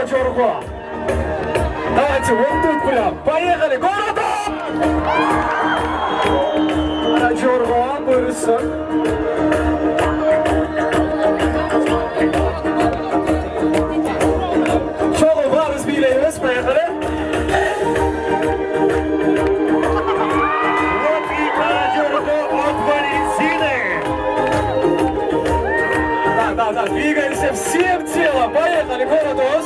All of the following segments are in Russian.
Джорго. Давайте вот тут прям. Поехали, городу! Джорго, buyursun. Çok varız bileyimiz, поехали. Вот и Джорго от Валентины. Да, двигаемся всем телом. Поехали, городос.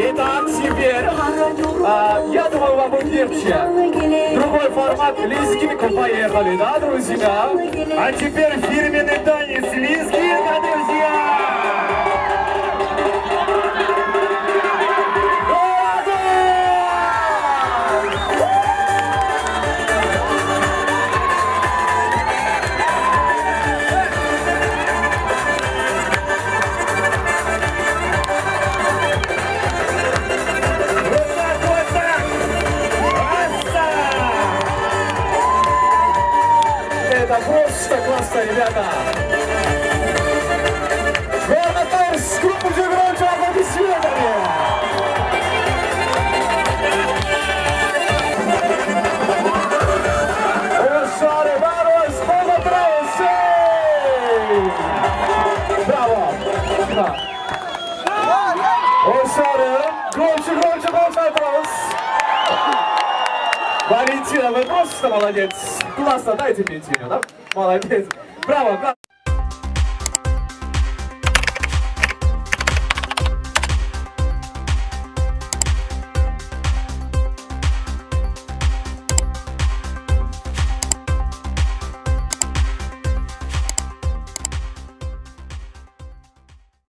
Итак, теперь, я думаю, вам будет легче. Другой формат лезгинку, поехали, да, друзья? А теперь фирменный танец лезгинка, друзья! Это просто классно, ребята! Город Торс, группа Джигронча, аплодисментами! Ошары, Барос, Боготраусы! Браво! Ошары, громче, аплодис! Валентина, вы просто молодец! Классно, дайте мне тему, да? Молодец! Браво!